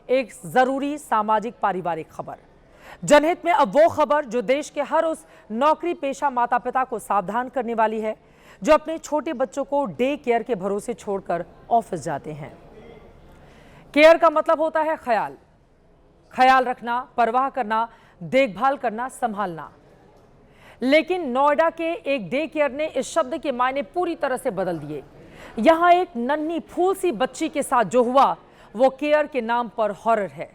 एक जरूरी सामाजिक पारिवारिक खबर। जनहित में अब वो खबर जो देश के हर उस नौकरी पेशा माता पिता को सावधान करने वाली है जो अपने छोटे बच्चों को डे केयर के भरोसे छोड़कर ऑफिस जाते हैं। केयर का मतलब होता है ख्याल, ख्याल रखना, परवाह करना, देखभाल करना, संभालना। लेकिन नोएडा के एक डे केयर ने इस शब्द के मायने पूरी तरह से बदल दिए। यहां एक नन्ही फूल सी बच्ची के साथ जो हुआ वो केयर के नाम पर हॉरर है,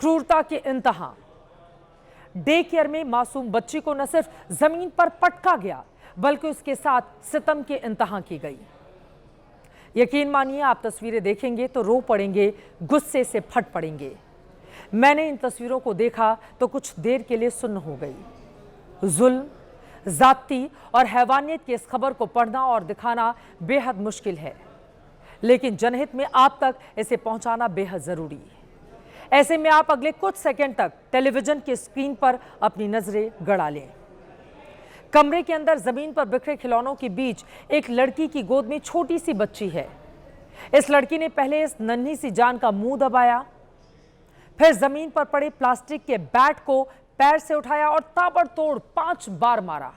क्रूरता के इंतहा। डे केयर में मासूम बच्ची को न सिर्फ जमीन पर पटका गया बल्कि उसके साथ सितम के इंतहा की गई। यकीन मानिए, आप तस्वीरें देखेंगे तो रो पड़ेंगे, गुस्से से फट पड़ेंगे। मैंने इन तस्वीरों को देखा तो कुछ देर के लिए सुन्न हो गई। जुल्म, जाती और हैवानियत की इस खबर को पढ़ना और दिखाना बेहद मुश्किल है, लेकिन जनहित में आप तक इसे पहुंचाना बेहद जरूरी है। ऐसे में आप अगले कुछ सेकंड तक टेलीविजन की स्क्रीन पर अपनी नजरें गड़ा लें। कमरे के अंदर जमीन पर बिखरे खिलौनों के बीच एक लड़की की गोद में छोटी सी बच्ची है। इस लड़की ने पहले इस नन्ही सी जान का मुंह दबाया, फिर जमीन पर पड़े प्लास्टिक के बैट को पैर से उठाया और ताबड़तोड़ 5 बार मारा।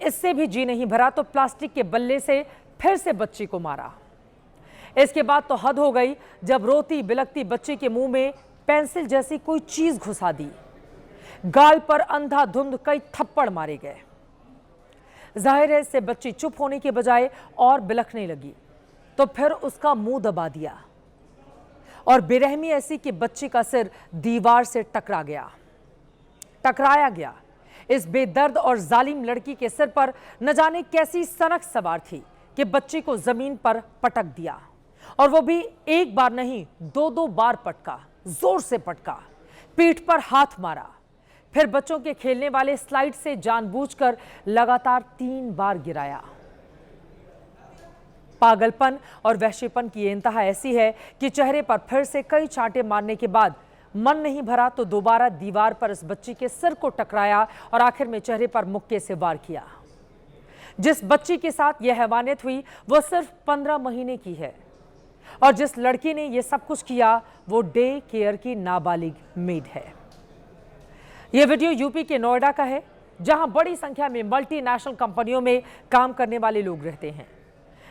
इससे भी जी नहीं भरा तो प्लास्टिक के बल्ले से फिर से बच्ची को मारा। इसके बाद तो हद हो गई जब रोती बिलखती बच्ची के मुंह में पेंसिल जैसी कोई चीज घुसा दी। गाल पर अंधाधुंध कई थप्पड़ मारे गए। जाहिर है इससे बच्ची चुप होने के बजाय और बिलखने लगी, तो फिर उसका मुंह दबा दिया और बेरहमी ऐसी कि बच्ची का सिर दीवार से टकराया गया। इस बेदर्द और जालिम लड़की के सिर पर न जाने कैसी सनक सवार थी कि बच्ची को जमीन पर पटक दिया, और वो भी एक बार नहीं 2-2 बार पटका, जोर से पटका, पीठ पर हाथ मारा, फिर बच्चों के खेलने वाले स्लाइड से जानबूझकर लगातार 3 बार गिराया। पागलपन और वहशीपन की ये इंतहा ऐसी है कि चेहरे पर फिर से कई चांटे मारने के बाद मन नहीं भरा तो दोबारा दीवार पर इस बच्ची के सिर को टकराया और आखिर में चेहरे पर मुक्के से वार किया। जिस बच्ची के साथ यह हैवानियत हुई वो सिर्फ 15 महीने की है, और जिस लड़की ने यह सब कुछ किया वो डे केयर की नाबालिग मेड है। यह वीडियो यूपी के नोएडा का है, जहां बड़ी संख्या में मल्टीनेशनल कंपनियों में काम करने वाले लोग रहते हैं।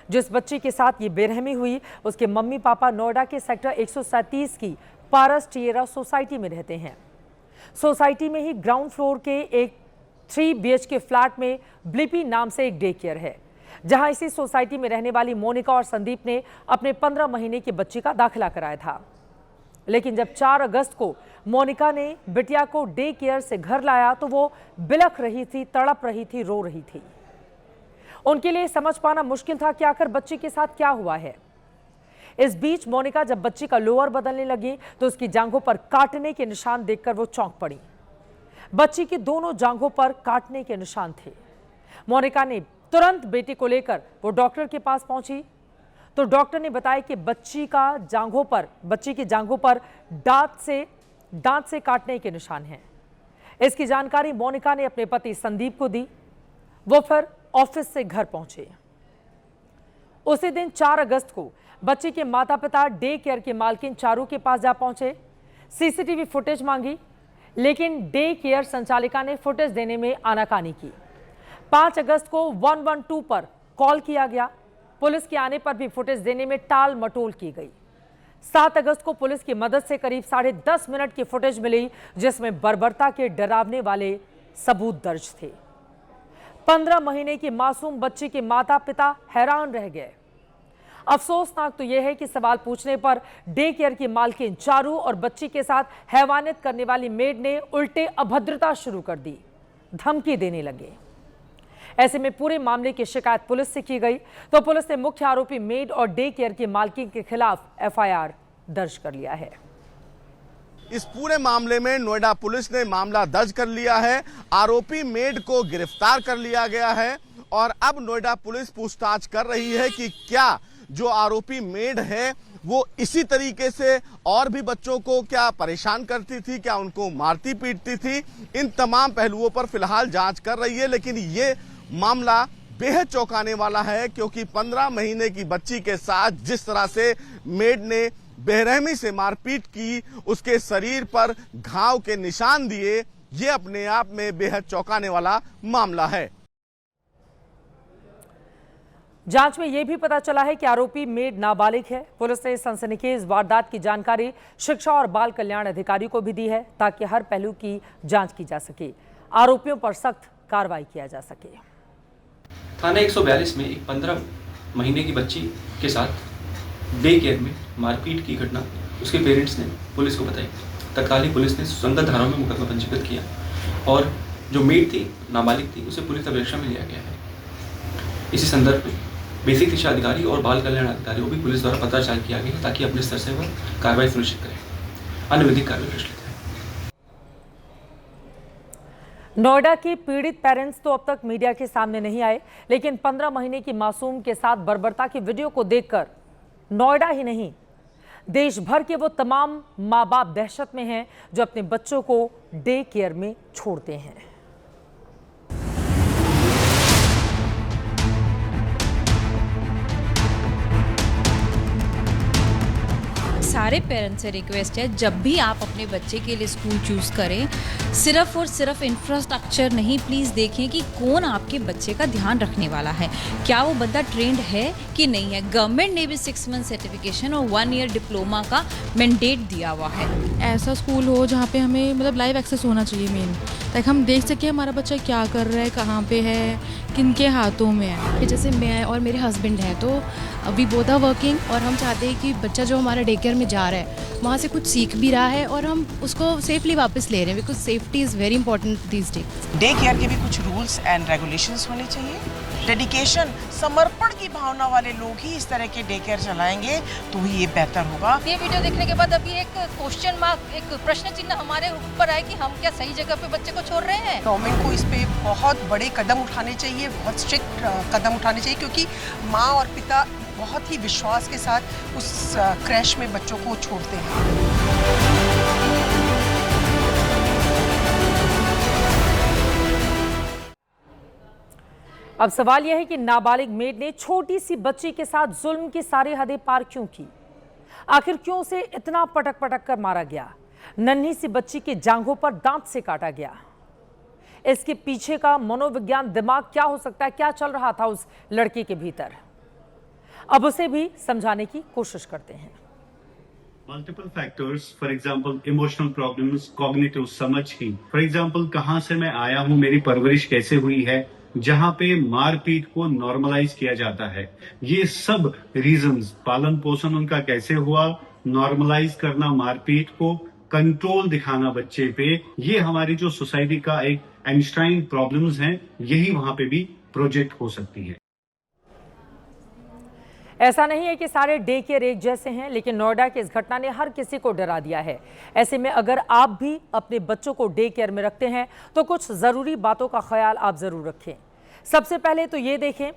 जिस बच्ची के साथ ये बेरहमी हुई उसके मम्मी पापा नोएडा के सेक्टर 137 की पारस टिएरा सोसाइटी में रहते हैं। सोसाइटी में ही ग्राउंड फ्लोर के एक 3 BHK फ्लैट में ब्लिपी नाम से एक डे केयर है, जहां इसी सोसाइटी में रहने वाली मोनिका और संदीप ने अपने 15 महीने की बच्ची का दाखिला कराया था। लेकिन जब 4 अगस्त को मोनिका ने बिटिया को डे केयर से घर लाया तो वो बिलख रही थी, तड़प रही थी, रो रही थी। उनके लिए समझ पाना मुश्किल था कि आखिर बच्ची के साथ क्या हुआ है। इस बीच मोनिका जब बच्ची का लोअर बदलने लगी तो उसकी जांघों पर काटने के निशान देखकर वो चौंक पड़ी। बच्ची की दोनों जांघों पर काटने के निशान थे। मोनिका ने तुरंत बेटी को लेकर वो डॉक्टर के पास पहुंची तो डॉक्टर ने बताया कि बच्ची की जांघों पर दांत से काटने के निशान हैं। इसकी जानकारी मोनिका ने अपने पति संदीप को दी। वो फिर ऑफिस से घर पहुंचे। उसी दिन 4 अगस्त को बच्ची के माता पिता डे केयर के मालकिन चारू के पास जा पहुंचे। सीसीटीवी फुटेज मांगी, लेकिन डे केयर संचालिका ने फुटेज देने में आनाकानी की। 5 अगस्त को 112 पर कॉल किया गया। पुलिस के आने पर भी फुटेज देने में टाल मटोल की गई। 7 अगस्त को पुलिस की मदद से करीब 10.5 मिनट की फुटेज मिली, जिसमें बर्बरता के डरावने वाले सबूत दर्ज थे। 15 महीने की मासूम बच्ची के माता पिता हैरान रह गए। अफसोसनाक तो यह है कि सवाल पूछने पर डे केयर की मालकिन चारू और बच्ची के साथ हैवानियत करने वाली मेड ने उल्टे अभद्रता शुरू कर दी, धमकी देने लगे। ऐसे में पूरे मामले की शिकायत पुलिस से की गई तो पुलिस ने मुख्य आरोपी मेड और डे केयर की मालकिन के खिलाफ FIR दर्ज कर लिया है। इस पूरे मामले में नोएडा पुलिस ने मामला दर्ज कर लिया है। आरोपी मेड को गिरफ्तार कर लिया गया है और अब नोएडा पुलिस पूछताछ कर रही है कि क्या जो आरोपी मेड है वो इसी तरीके से और भी बच्चों को क्या परेशान करती थी, क्या उनको मारती पीटती थी। इन तमाम पहलुओं पर फिलहाल जांच कर रही है, लेकिन ये मामला बेहद चौंकाने वाला है क्योंकि 15 महीने की बच्ची के साथ जिस तरह से मेड ने बेरहमी से मारपीट की, उसके शरीर पर घाव के निशान दिए, ये अपने आप में बेहद चौंकाने वाला मामला है। जांच में यह भी पता चला है कि आरोपी मेड नाबालिग है। पुलिस ने इस सनसनीखेज वारदात की जानकारी शिक्षा और बाल कल्याण अधिकारी को भी दी है ताकि हर पहलू की जांच की जा सके, आरोपियों पर सख्त कार्रवाई किया जा सके। थाना 142 में एक 15 महीने की बच्ची के साथ डे केयर में मारपीट की घटना उसके पेरेंट्स ने पुलिस को बताई। तत्कालीन पुलिस ने संगत धाराओं में मुकदमा पंजीकृत किया और जो मेड थी, नाबालिग थी, उसे पुलिस अभिरक्षा में लिया गया है। इसी संदर्भ में बेसिक शिक्षा अधिकारी और बाल कल्याण अधिकारी को भी पुलिस द्वारा पत्राचार किया गया ताकि अपने स्तर से वह कार्रवाई सुनिश्चित करें, अन्य विधिक कार्रवाई सुनिश्चित करें। नोएडा के पीड़ित पेरेंट्स तो अब तक मीडिया के सामने नहीं आए, लेकिन 15 महीने की मासूम के साथ बर्बरता की वीडियो को देखकर नोएडा ही नहीं, देश भर के वो तमाम माँ बाप दहशत में हैं जो अपने बच्चों को डे केयर में छोड़ते हैं। सारे पेरेंट्स से रिक्वेस्ट है, जब भी आप अपने बच्चे के लिए स्कूल चूज़ करें, सिर्फ और सिर्फ इंफ्रास्ट्रक्चर नहीं, प्लीज़ देखें कि कौन आपके बच्चे का ध्यान रखने वाला है, क्या वो बंदा ट्रेंड है कि नहीं है। गवर्नमेंट ने भी 6 मंथ सर्टिफिकेशन और 1 ईयर डिप्लोमा का मैंडेट दिया हुआ है। ऐसा स्कूल हो जहाँ पे हमें मतलब लाइव एक्सेस होना चाहिए मेन, ताकि हम देख सकें हमारा बच्चा क्या कर रहा है, कहाँ पे है, किनके हाथों में है। जैसे मैं और मेरे हस्बैंड हैं तो अभी बोथ आर वर्किंग, और हम चाहते हैं कि बच्चा जो हमारा डे केयर में जा रहा है वहाँ से कुछ सीख भी रहा है और हम उसको सेफली वापस ले रहे हैं, because safety is very important these days. Day care के भी कुछ रूल्स एंड रेगुलेशंस होने चाहिए। डेडिकेशन, समर्पण की भावना वाले लोग ही इस तरह के डे केयर चलाएंगे तो ही ये बेहतर होगा। ये वीडियो देखने के बाद अभी एक क्वेश्चन मार्क, एक प्रश्न चिन्ह हमारे ऊपर आए कि हम क्या सही जगह पे बच्चे को छोड़ रहे हैं। गवर्नमेंट को इस पे बहुत बड़े कदम उठाने चाहिए, बहुत स्ट्रिक्ट कदम उठाने चाहिए, क्योंकि माँ और पिता बहुत ही विश्वास के साथ उस क्रैश में बच्चों को छोड़ते हैं। अब सवाल यह है कि नाबालिग मेड ने छोटी सी बच्ची के साथ जुल्म की सारी हदें पार क्यों की? आखिर क्यों उसे इतना पटक पटक कर मारा गया? नन्ही सी बच्ची के जांघों पर दांत से काटा गया। इसके पीछे का मनोविज्ञान, दिमाग क्या हो सकता है? क्या चल रहा था उस लड़की के भीतर? अब उसे भी समझाने की कोशिश करते हैं। Multiple factors, for example emotional problems, cognitive समझ की, फॉर एग्जाम्पल कहाँ से मैं आया हूँ, मेरी परवरिश कैसे हुई है, जहाँ पे मारपीट को नॉर्मलाइज किया जाता है, ये सब रीजंस, पालन पोषण उनका कैसे हुआ, नॉर्मलाइज करना मारपीट को, कंट्रोल दिखाना बच्चे पे, ये हमारी जो सोसाइटी का एक एंस्टाइन प्रॉब्लम्स हैं, यही वहां पे भी प्रोजेक्ट हो सकती है। ऐसा नहीं है कि सारे डे केयर एक जैसे हैं, लेकिन नोएडा की इस घटना ने हर किसी को डरा दिया है। ऐसे में अगर आप भी अपने बच्चों को डे केयर में रखते हैं तो कुछ ज़रूरी बातों का ख्याल आप ज़रूर रखें। सबसे पहले तो ये देखें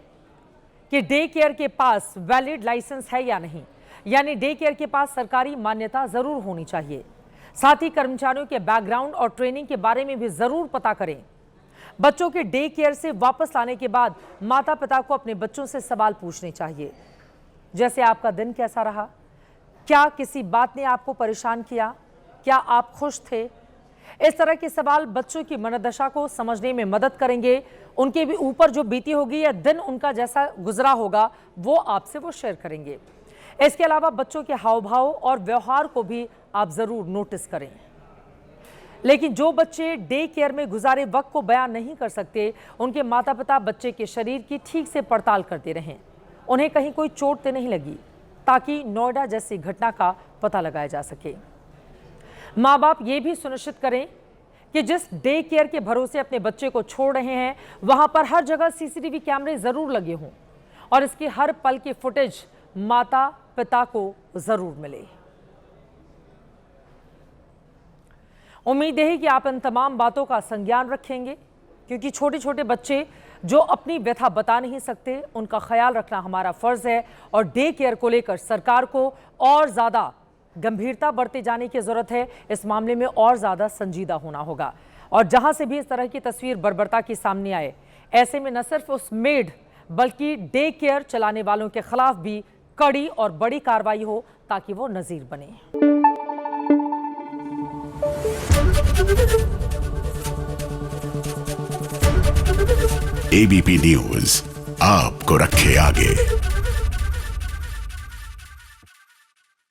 कि डे केयर के पास वैलिड लाइसेंस है या नहीं, यानी डे केयर के पास सरकारी मान्यता ज़रूर होनी चाहिए। साथ ही कर्मचारियों के बैकग्राउंड और ट्रेनिंग के बारे में भी ज़रूर पता करें। बच्चों के डे केयर से वापस लाने के बाद माता पिता को अपने बच्चों से सवाल पूछने चाहिए, जैसे आपका दिन कैसा रहा, क्या किसी बात ने आपको परेशान किया, क्या आप खुश थे। इस तरह के सवाल बच्चों की मनोदशा को समझने में मदद करेंगे। उनके भी ऊपर जो बीती होगी या दिन उनका जैसा गुजरा होगा वो आपसे वो शेयर करेंगे। इसके अलावा बच्चों के हाव भाव और व्यवहार को भी आप ज़रूर नोटिस करें। लेकिन जो बच्चे डे केयर में गुजारे वक्त को बयान नहीं कर सकते, उनके माता पिता बच्चे के शरीर की ठीक से पड़ताल करते रहें, उन्हें कहीं कोई चोट तो नहीं लगी, ताकि नोएडा जैसी घटना का पता लगाया जा सके। माँ बाप ये भी सुनिश्चित करें कि जिस डे केयर के भरोसे अपने बच्चे को छोड़ रहे हैं वहां पर हर जगह सीसीटीवी कैमरे जरूर लगे हों और इसकी हर पल की फुटेज माता पिता को जरूर मिले। उम्मीद है कि आप इन तमाम बातों का संज्ञान रखेंगे, क्योंकि छोटे छोटे बच्चे जो अपनी व्यथा बता नहीं सकते, उनका ख्याल रखना हमारा फर्ज है और डे केयर को लेकर सरकार को और ज़्यादा गंभीरता बढ़ते जाने की ज़रूरत है। इस मामले में और ज़्यादा संजीदा होना होगा और जहां से भी इस तरह की तस्वीर बर्बरता की सामने आए, ऐसे में न सिर्फ उस मेड बल्कि डे केयर चलाने वालों के खिलाफ भी कड़ी और बड़ी कार्रवाई हो ताकि वो नजीर बने। एबीपी न्यूज आपको रखे आगे।